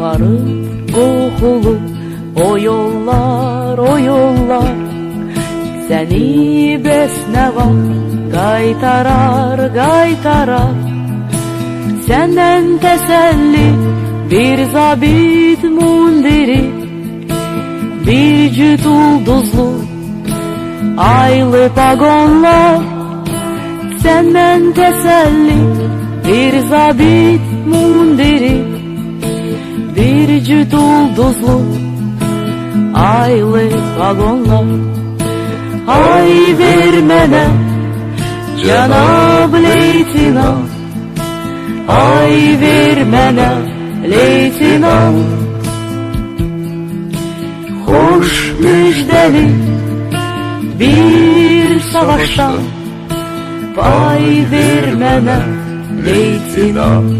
Barıp kokulu o yollar, o yollar seni besneva kaytarar, kaytarar. Senden teselli bir zabit mundiri, bir cüt ulduzlu aylı pagonlar. Senden teselli bir zabit mundiri, bir cüt ulduzlu aylı pagonlar. Ay vermene Cenab Leytinant, ay vermene Leytinant. Hoş müjdeli bir savaştan pay vermene Leytinant.